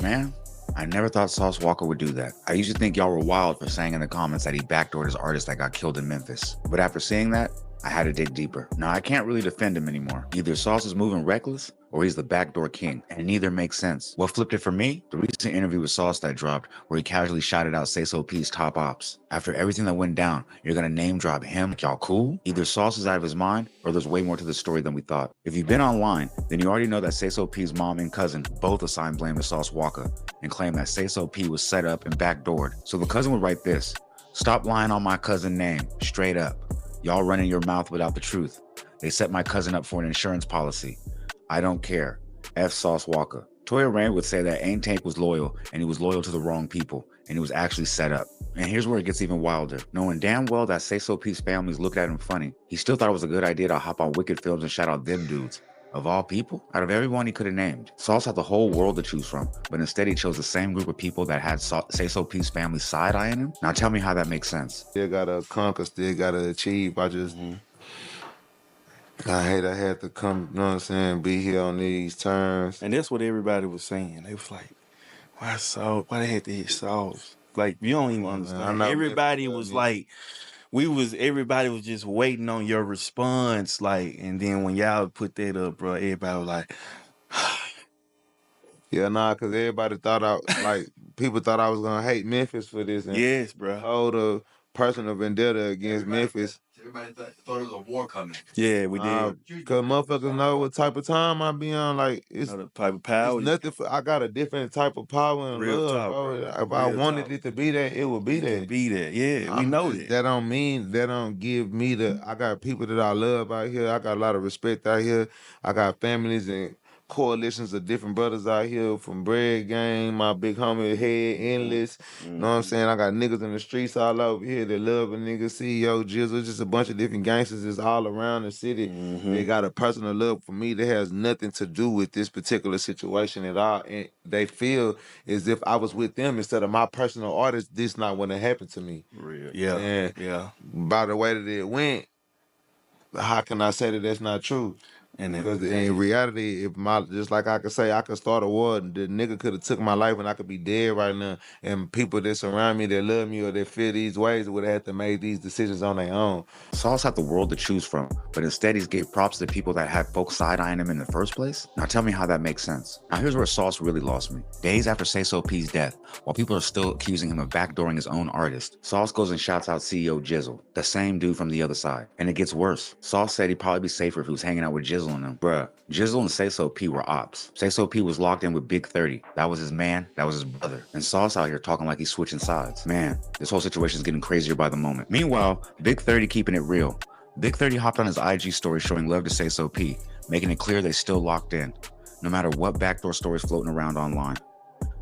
Man, I never thought Sauce Walka would do that. I used to think y'all were wild for saying in the comments that he backdoored his artist that got killed in Memphis. But after seeing that, I had to dig deeper. Now, I can't really defend him anymore. Either Sauce is moving reckless, or he's the backdoor king, and neither makes sense. What flipped it for me? The recent interview with Sauce that dropped, where he casually shouted out Sayso P's top ops. After everything that went down, you're gonna name drop him? Like, y'all cool? Either Sauce is out of his mind, or there's way more to the story than we thought. If you've been online, then you already know that Sayso P's mom and cousin both assigned blame to Sauce Walka, and claim that Sayso P was set up and backdoored. So the cousin would write this: "Stop lying on my cousin's name, straight up. Y'all running your mouth without the truth. They set my cousin up for an insurance policy. I don't care. F Sauce Walka." Toya Rain would say that Ain't Tank was loyal, and he was loyal to the wrong people, and he was actually set up. And here's where it gets even wilder. Knowing damn well that Sayso P's families looked at him funny, he still thought it was a good idea to hop on Wicked Films and shout out them dudes. Of all people, out of everyone he could have named, Sauce had the whole world to choose from, but instead he chose the same group of people that had Sayso P's family side-eyeing him. Now tell me how that makes sense. Still gotta conquer, still gotta achieve. I hate I had to come, you know what I'm saying, be here on these terms. And that's what everybody was saying. They was like, why Sauce? Why they had to hit Sauce? Like, you don't even understand. Everybody was like, everybody was just waiting on your response. Like, and then when y'all put that up, bro, everybody was like, yeah, nah, cause everybody thought people thought I was gonna hate Memphis for this. And yes, bro. hold a personal vendetta against Memphis. Everybody thought it was a war coming. Yeah, we did. Cause motherfuckers know what type of time I be on. Like, it's the type of power. It's nothing. I got a different type of power and real love, talk, bro. If real I wanted talk. it to be that, it would be that. Be that, yeah. We know that. That don't give me the. I got people that I love out here. I got a lot of respect out here. I got families and coalitions of different brothers out here from Bread Gang, my big homie Head Endless. You know what I'm saying? I got niggas in the streets all over here that love a nigga. CEO Jizzle, just a bunch of different gangsters that's all around the city. They got a personal love for me that has nothing to do with this particular situation at all. And they feel as if I was with them instead of my personal artist. This not what happened to me. Real. Yeah. And yeah. By the way that it went, how can I say that that's not true? And because in reality, just like I could say, I could start a war. The nigga could have took my life, and I could be dead right now. And people that surround me, that love me or that feel these ways, would have had to make these decisions on their own. Sauce had the world to choose from, but instead he's gave props to people that had folks side-eyeing him in the first place. Now tell me how that makes sense. Now here's where Sauce really lost me. Days after Sayso P's death, while people are still accusing him of backdooring his own artist, Sauce goes and shouts out CEO Jizzle, the same dude from the other side. And it gets worse. Sauce said he'd probably be safer if he was hanging out with Jizzle and them. Bruh, Jizzle and Sayso P were ops. Sayso P was locked in with Big 30. That was his man, that was his brother. And Sauce out here talking like he's switching sides. Man, this whole situation is getting crazier by the moment. Meanwhile, Big 30 keeping it real. Big 30 hopped on his IG story showing love to Sayso P, making it clear they still locked in, no matter what backdoor stories floating around online.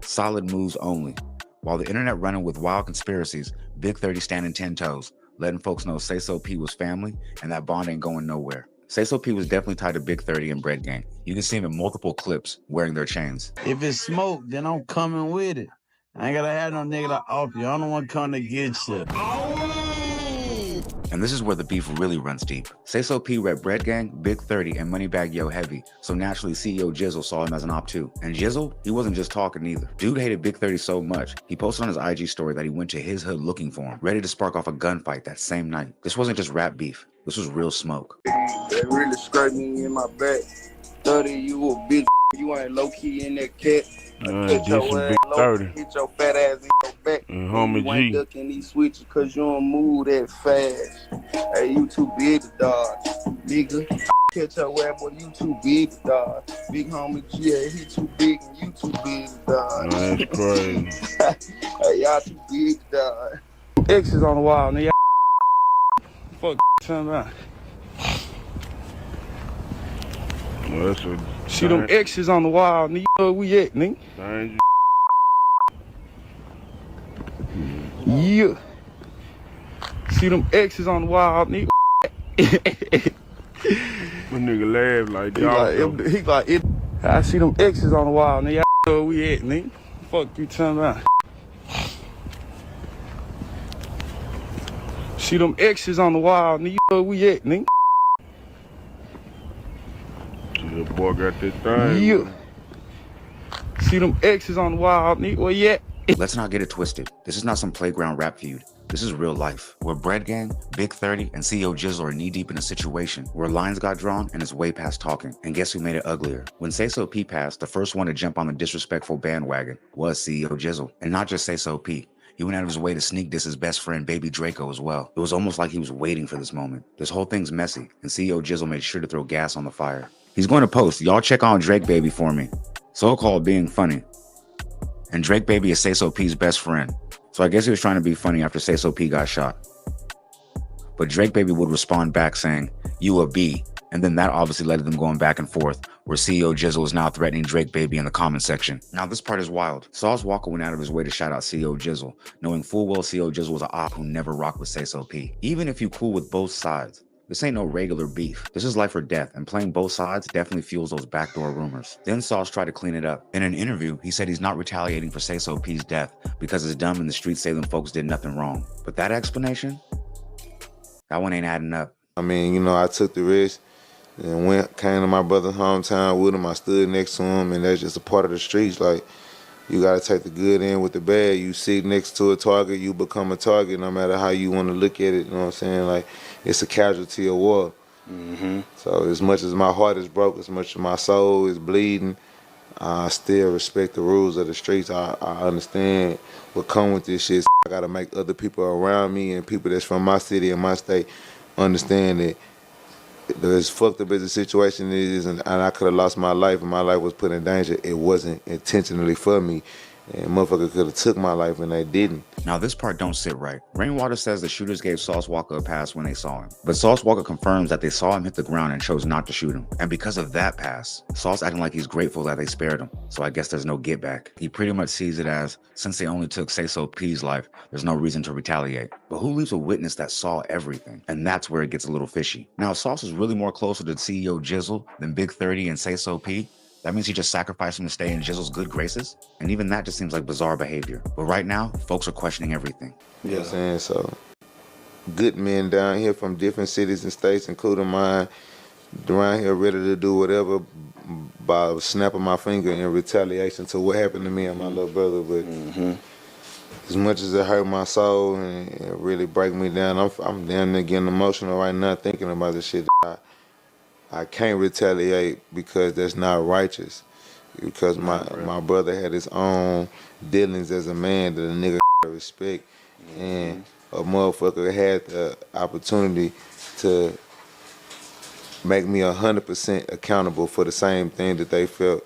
Solid moves only. While the internet running with wild conspiracies, Big 30 standing 10 toes, letting folks know Sayso P was family and that bond ain't going nowhere. Sayso P was definitely tied to Big 30 and Bread Gang. You can see him in multiple clips wearing their chains. If it's smoke, then I'm coming with it. I ain't gotta have no nigga to off you. I'm the one coming to get you. And this is where the beef really runs deep. Sayso P rep Bread Gang, Big 30, and Moneybagg Yo heavy, so naturally CEO Jizzle saw him as an op too. And Jizzle, he wasn't just talking either. Dude hated Big 30 so much, he posted on his IG story that he went to his hood looking for him, ready to spark off a gunfight that same night. This wasn't just rap beef, this was real smoke. They really scraped me in my back. 30, you a bitch, you ain't low-key in that cat. Hit your ass low, hit your fat ass in your back. Homie You ain't ducking these switches cause you don't move that fast. Hey, you too big to dodge, nigga. Catch your ass, boy, you too big to dodge. Big homie G, he too big and you too big to dodge. That's crazy. Hey, y'all too big to dodge. X's on the wall, nigga. Fuck, turn around. Well, that's a see them X's on the wall, nigga. Where we at, nigga? Yeah. See them X's on the wall, nigga. My nigga laugh like dog. He like it. I see them X's on the wall, nigga. Where we at, nigga? Fuck, you turn around. See them X's on the wall, nigga. Where we at, nigga? The boy got this thing. Yeah. see them X's on the wall, nigga. Where you at? Let's not get it twisted. This is not some playground rap feud. This is real life, where Bread Gang, Big 30, and CEO Jizzle are knee-deep in a situation where lines got drawn and it's way past talking. And guess who made it uglier? When Sayso P passed, the first one to jump on the disrespectful bandwagon was CEO Jizzle. And not just Sayso P. He went out of his way to sneak diss his best friend, Baby Draco, as well. It was almost like he was waiting for this moment. This whole thing's messy, and CEO Jizzle made sure to throw gas on the fire. He's going to post, y'all check on Drake Baby for me. So-called being funny. And Drake Baby is Sayso P's best friend. So I guess he was trying to be funny after Sayso P got shot. But Drake Baby would respond back saying, "You a B." And then that obviously led to them going back and forth, where CEO Jizzle is now threatening Drake Baby in the comment section. Now this part is wild. Sauce Walka went out of his way to shout out CEO Jizzle, knowing full well CEO Jizzle was an op who never rocked with Sayso P. Even if you cool with both sides, this ain't no regular beef. This is life or death, and playing both sides definitely fuels those backdoor rumors. Then Sauce tried to clean it up. In an interview, he said he's not retaliating for Sayso P's death because it's dumb and the streets say them folks did nothing wrong. But that explanation? That one ain't adding up. I mean, you know, I took the risk and came to my brother's hometown with him. I stood next to him, and that's just a part of the streets. Like, you gotta take the good in with the bad. You sit next to a target, you become a target, no matter how you want to look at it. You know what I'm saying? Like, it's a casualty of war. So as much as my heart is broke, as much as my soul is bleeding, I still respect the rules of the streets. I understand what come with this shit. I gotta make other people around me and people that's from my city and my state understand that as fucked up as the situation is, and I could have lost my life and my life was put in danger, it wasn't intentionally for me. And motherfucker could have took my life and they didn't. Now this part don't sit right. Rainwater says the shooters gave Sauce Walka a pass when they saw him. But Sauce Walka confirms that they saw him hit the ground and chose not to shoot him. And because of that pass, Sauce acting like he's grateful that they spared him. So I guess there's no get back. He pretty much sees it as, since they only took Sayso P's life, there's no reason to retaliate. But who leaves a witness that saw everything? And that's where it gets a little fishy. Now if Sauce is really more closer to CEO Jizzle than Big 30 and Sayso P, that means he just sacrificed him to stay in Jizzle's good graces? And even that just seems like bizarre behavior. But right now, folks are questioning everything. You know what I'm saying? So, good men down here from different cities and states, including mine, around here ready to do whatever by snapping my finger in retaliation to what happened to me and my little brother. But as much as it hurt my soul and it really break me down, I'm damn near getting emotional right now thinking about this shit. I can't retaliate because that's not righteous. Because my brother had his own dealings as a man that a nigga respect. And a motherfucker had the opportunity to make me 100% accountable for the same thing that they felt,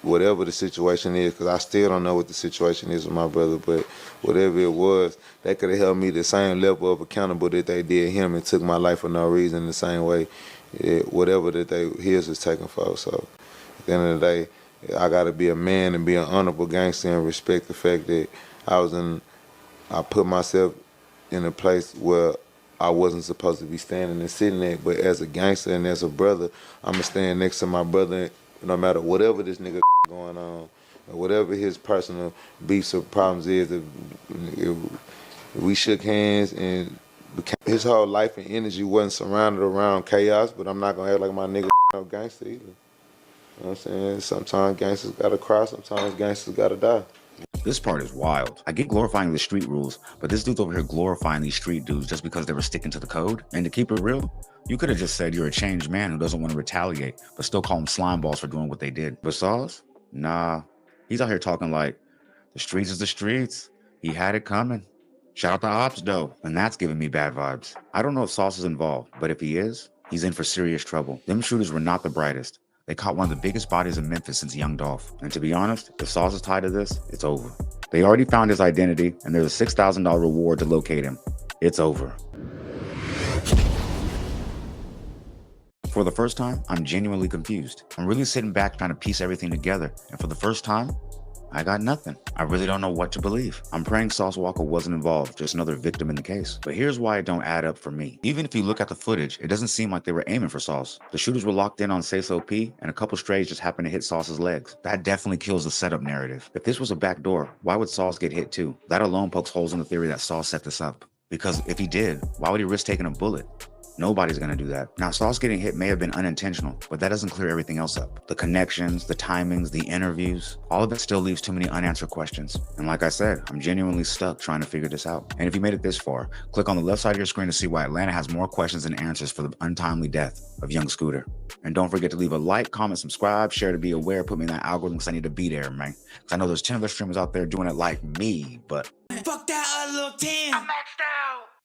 whatever the situation is, because I still don't know what the situation is with my brother, but whatever it was, they could have held me the same level of accountable that they did him and took my life for no reason the same way. Whatever that his was taken for. So at the end of the day, I gotta be a man and be an honorable gangster and respect the fact that I put myself in a place where I wasn't supposed to be standing and sitting there. But as a gangster and as a brother, I'ma stand next to my brother no matter whatever this nigga going on, or whatever his personal beefs or problems is. If we shook hands and his whole life and energy wasn't surrounded around chaos, but I'm not gonna act like my nigga no gangster either. You know what I'm saying? Sometimes gangsters gotta cry, sometimes gangsters gotta die. This part is wild. I get glorifying the street rules, but this dude's over here glorifying these street dudes just because they were sticking to the code. And to keep it real, you could have just said you're a changed man who doesn't want to retaliate, but still call them slime balls for doing what they did. But Sauce? Nah. He's out here talking like, the streets is the streets. He had it coming. Shout out to Ops though, and that's giving me bad vibes. I don't know if Sauce is involved, but if he is, he's in for serious trouble. Them shooters were not the brightest. They caught one of the biggest bodies in Memphis since Young Dolph. And to be honest, if Sauce is tied to this, it's over. They already found his identity, and there's a $6,000 reward to locate him. It's over. For the first time, I'm genuinely confused. I'm really sitting back trying to piece everything together, and for the first time, I got nothing. I really don't know what to believe. I'm praying Sauce Walka wasn't involved, just another victim in the case. But here's why it don't add up for me. Even if you look at the footage, it doesn't seem like they were aiming for Sauce. The shooters were locked in on Sayso P, and a couple strays just happened to hit Sauce's legs. That definitely kills the setup narrative. If this was a backdoor, why would Sauce get hit too? That alone pokes holes in the theory that Sauce set this up. Because if he did, why would he risk taking a bullet? Nobody's gonna do that. Now, Sauce getting hit may have been unintentional, but that doesn't clear everything else up. The connections, the timings, the interviews, all of it still leaves too many unanswered questions. And like I said, I'm genuinely stuck trying to figure this out. And if you made it this far, click on the left side of your screen to see why Atlanta has more questions than answers for the untimely death of young Scooter. And don't forget to leave a like, comment, subscribe, share to be aware, put me in that algorithm because I need to be there, man. Because I know there's 10 other streamers out there doing it like me, but fuck that little 10. I'm maxed out.